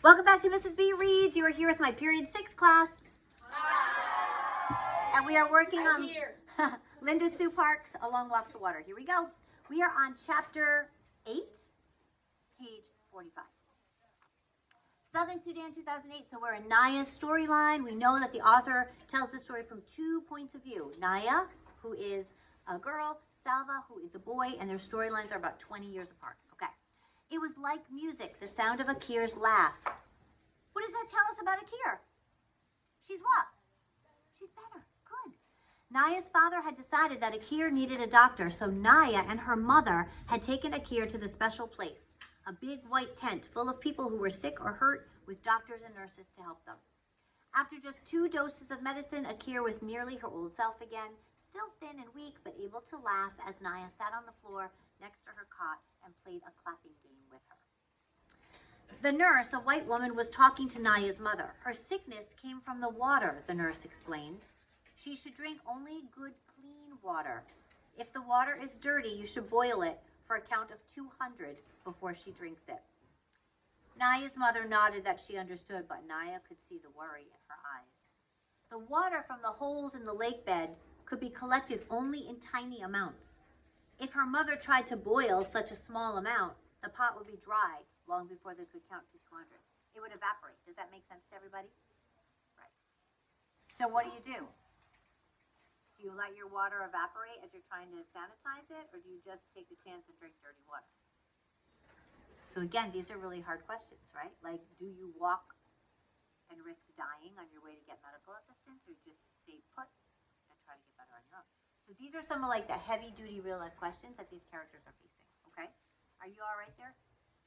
Welcome back to Mrs. B Reads. You are here with my period 6 class. And we are working on Linda Sue Parks, A Long Walk to Water. Here we go. We are on chapter 8, page 45. Southern Sudan, 2008. So we're in Naya's storyline. We know that the author tells the story from 2 points of view. Naya, who is a girl, Salva, who is a boy, and their storylines are about 20 years apart. Okay. It was like music, the sound of Akir's laugh. What does that tell us about Akir? She's what? She's better. Good. Naya's father had decided that Akir needed a doctor, so Naya and her mother had taken Akir to the special place, a big white tent full of people who were sick or hurt, with doctors and nurses to help them. After just 2 doses of medicine, Akir was nearly her old self again, still thin and weak, but able to laugh as Naya sat on the floor next to her cot and played a clapping game with her. The nurse, a white woman, was talking to Naya's mother. Her sickness came from the water, the nurse explained. She should drink only good, clean water. If the water is dirty, you should boil it for a count of 200 before she drinks it. Naya's mother nodded that she understood, but Naya could see the worry in her eyes. The water from the holes in the lake bed could be collected only in tiny amounts. If her mother tried to boil such a small amount, the pot would be dry long before they could count to 200. It would evaporate. Does that make sense to everybody? Right. So what do? Do you let your water evaporate as you're trying to sanitize it, or do you just take the chance and drink dirty water? So again, these are really hard questions, right? Like, do you walk and risk dying on your way to get medical assistance, or just stay put and try to get better on your own? So these are some of like the heavy-duty real-life questions that these characters are facing, okay? Are you all right there?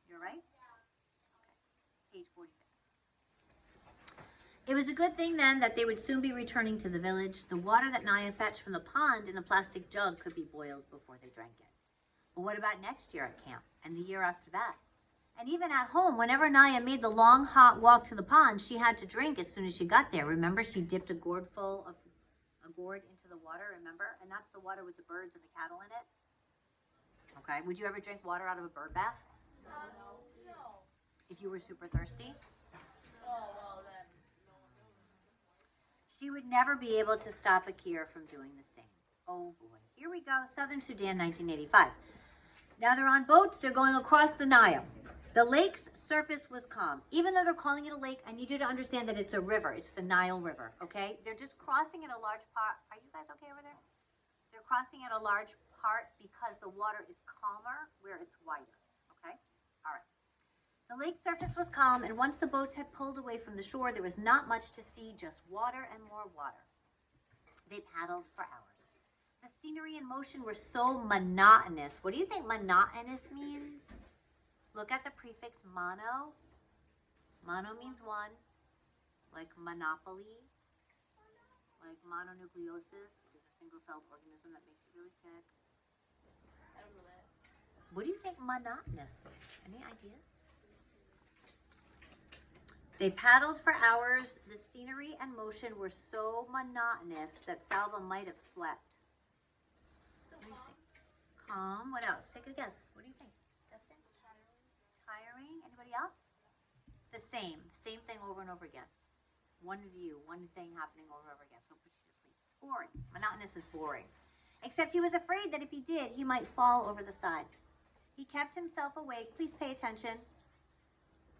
You're right? Yeah. Okay. Page 46. It was a good thing then that they would soon be returning to the village. The water that Naya fetched from the pond in the plastic jug could be boiled before they drank it. But what about next year at camp and the year after that? And even at home, whenever Naya made the long, hot walk to the pond, she had to drink as soon as she got there. Remember, she dipped a gourd into the water, remember? And that's the water with the birds and the cattle in it. Okay, would you ever drink water out of a bird bath? No. If you were super thirsty? Oh, well then. She would never be able to stop Akir from doing the same. Oh boy. Here we go, Southern Sudan, 1985. Now they're on boats, they're going across the Nile. The lake's surface was calm. Even though they're calling it a lake, I need you to understand that it's a river. It's the Nile River, okay? They're just crossing at a large part. Are you guys okay over there? They're crossing at a large part because the water is calmer where it's wider, okay? All right. The lake's surface was calm, and once the boats had pulled away from the shore, there was not much to see, just water and more water. They paddled for hours. The scenery and motion were so monotonous. What do you think monotonous means? Look at the prefix mono. Mono means one, like monopoly, like mononucleosis, which is a single-celled organism that makes you really sick. I don't know that. What do you think monotonous means? Any ideas? They paddled for hours. The scenery and motion were so monotonous that Salva might have slept. What do you think? Calm. What else? Take a guess. What do you think? Dustin? Tiring. Anybody else? The same thing over and over again. One view, one thing happening over and over again. So it puts you to sleep. It's boring. Monotonous is boring. Except he was afraid that if he did, he might fall over the side. He kept himself awake. Please pay attention.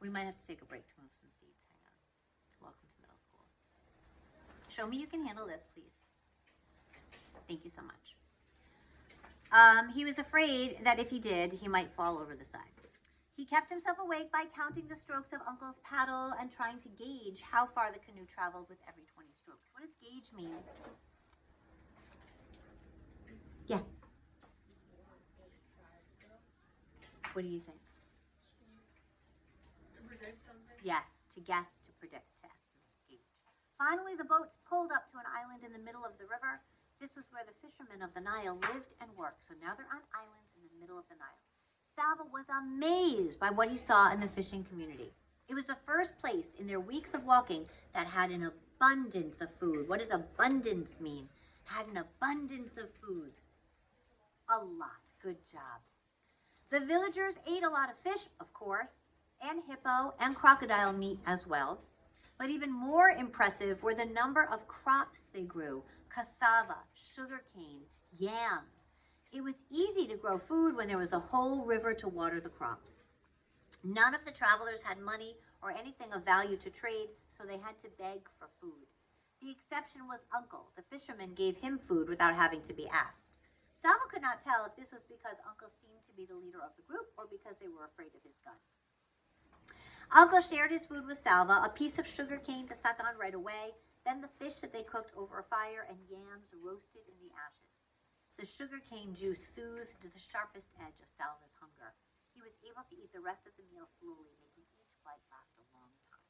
We might have to take a break to move some seats. Hang on. Welcome to middle school. Show me you can handle this, please. Thank you so much. He was afraid that if he did, he might fall over the side. He kept himself awake by counting the strokes of Uncle's paddle and trying to gauge how far the canoe traveled with every 20 strokes. What does gauge mean? Yeah. What do you think? To predict something? Yes, to guess, to predict, to estimate, gauge. Finally, the boats pulled up to an island in the middle of the river. This was where the fishermen of the Nile lived and worked. So now they're on islands in the middle of the Nile. Salva was amazed by what he saw in the fishing community. It was the first place in their weeks of walking that had an abundance of food. What does abundance mean? Had an abundance of food. A lot. Good job. The villagers ate a lot of fish, of course, and hippo and crocodile meat as well. But even more impressive were the number of crops they grew: cassava, sugarcane, yams. It was easy to grow food when there was a whole river to water the crops. None of the travelers had money or anything of value to trade, so they had to beg for food. The exception was Uncle. The fisherman gave him food without having to be asked. Salva could not tell if this was because Uncle seemed to be the leader of the group or because they were afraid of his gun. Uncle shared his food with Salva, a piece of sugar cane to suck on right away, then the fish that they cooked over a fire, and yams roasted in the ashes. The sugar cane juice soothed the sharpest edge of Salva's hunger. He was able to eat the rest of the meal slowly, making each bite last a long time.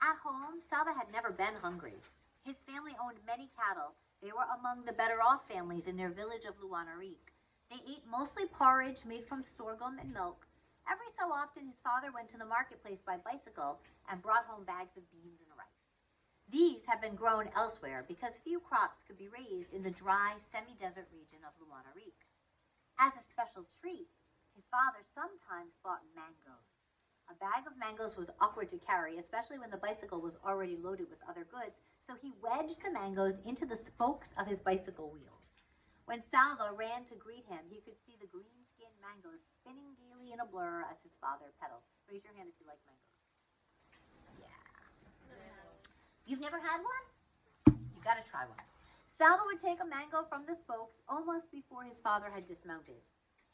At home, Salva had never been hungry. His family owned many cattle. They were among the better-off families in their village of Luanarik. They ate mostly porridge made from sorghum and milk. Every so often, his father went to the marketplace by bicycle and brought home bags of beans and rice. These have been grown elsewhere because few crops could be raised in the dry, semi-desert region of Luanarik. As a special treat, his father sometimes bought mangoes. A bag of mangoes was awkward to carry, especially when the bicycle was already loaded with other goods, so he wedged the mangoes into the spokes of his bicycle wheels. When Salva ran to greet him, he could see the green-skinned mangoes spinning gaily in a blur as his father pedaled. Raise your hand if you like mangoes. Yeah. You've never had one? You gotta try one. Salva would take a mango from the spokes almost before his father had dismounted.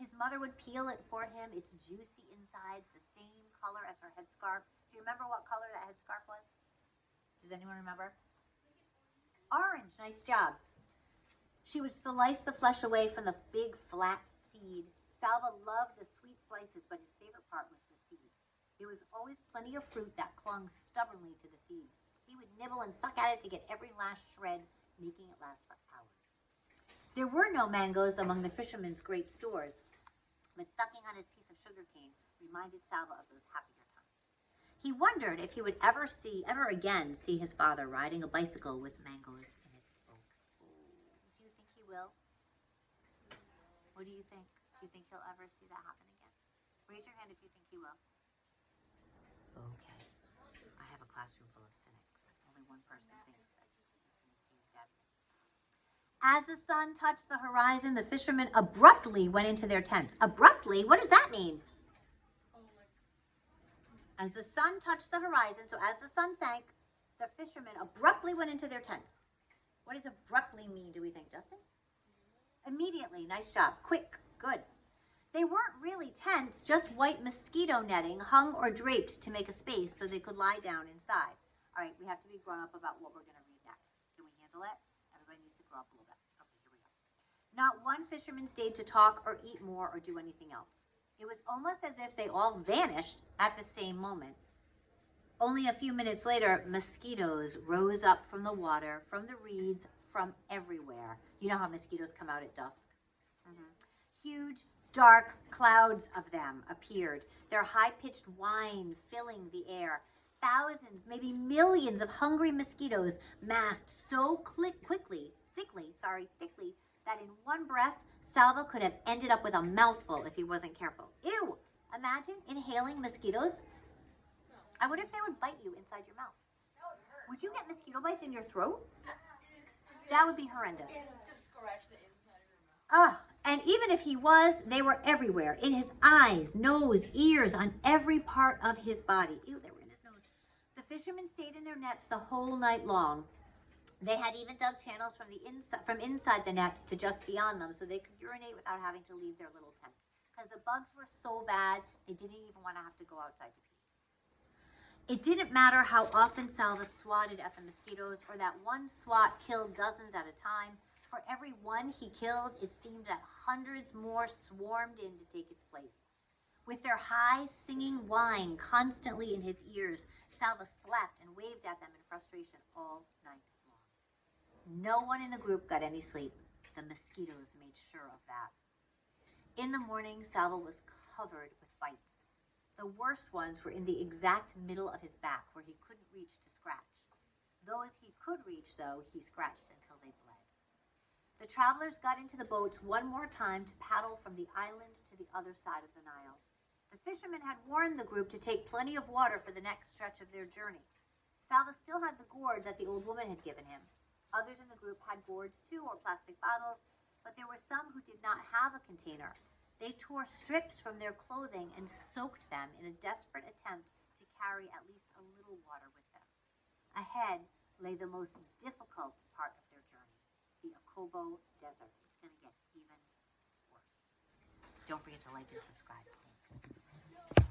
His mother would peel it for him, its juicy insides, the same color as her headscarf. Do you remember what color that headscarf was? Does anyone remember? Orange, nice job. She would slice the flesh away from the big, flat seed. Salva loved the sweet slices, but his favorite part was the seed. There was always plenty of fruit that clung stubbornly to the seed. He would nibble and suck at it to get every last shred, making it last for hours. There were no mangoes among the fishermen's great stores, but sucking on his piece of sugar cane reminded Salva of those happier times. He wondered if he would ever again see his father riding a bicycle with mangoes in its spokes. Do you think he will? What do you think? Do you think he'll ever see that happen again? Raise your hand if you think he will. Okay. I have a classroom full of cynics. Only one person thinks that he's going to see his dad again. As the sun touched the horizon, the fishermen abruptly went into their tents. Abruptly? What does that mean? As the sun touched the horizon, so as the sun sank, the fishermen abruptly went into their tents. What does abruptly mean, do we think, Justin? Immediately. Nice job. Quick. Good. They weren't really tents, just white mosquito netting hung or draped to make a space so they could lie down inside. All right, we have to be grown up about what we're going to read next. Can we handle it? Everybody needs to grow up a little bit. Okay, here we go. Not one fisherman stayed to talk or eat more or do anything else. It was almost as if they all vanished at the same moment. Only a few minutes later, mosquitoes rose up from the water, from the reeds, from everywhere. You know how mosquitoes come out at dusk? Huge, dark clouds of them appeared, their high-pitched whine filling the air. Thousands, maybe millions of hungry mosquitoes massed so thickly, that in one breath, Salva could have ended up with a mouthful if he wasn't careful. Ew! Imagine inhaling mosquitoes. I wonder if they would bite you inside your mouth. Would you get mosquito bites in your throat? That would be horrendous. Just scratch the inside of your mouth. Ugh. And even if he was, they were everywhere. In his eyes, nose, ears, on every part of his body. Ew, they were in his nose. The fishermen stayed in their nets the whole night long. They had even dug channels from inside the nets to just beyond them so they could urinate without having to leave their little tents. Because the bugs were so bad, they didn't even want to have to go outside to pee. It didn't matter how often Salva swatted at the mosquitoes or that one swat killed dozens at a time. For every one he killed, it seemed that hundreds more swarmed in to take its place. With their high singing whine constantly in his ears, Salva slept and waved at them in frustration all night long. No one in the group got any sleep. The mosquitoes made sure of that. In the morning, Salva was covered with bites. The worst ones were in the exact middle of his back where he couldn't reach to scratch. Those he could reach, though, he scratched until they bled. The travelers got into the boats one more time to paddle from the island to the other side of the Nile. The fishermen had warned the group to take plenty of water for the next stretch of their journey. Salva still had the gourd that the old woman had given him. Others in the group had gourds too, or plastic bottles, but there were some who did not have a container. They tore strips from their clothing and soaked them in a desperate attempt to carry at least a little water with them. Ahead lay the most difficult part of their journey, the Akobo Desert. It's going to get even worse. Don't forget to like and subscribe. Thanks.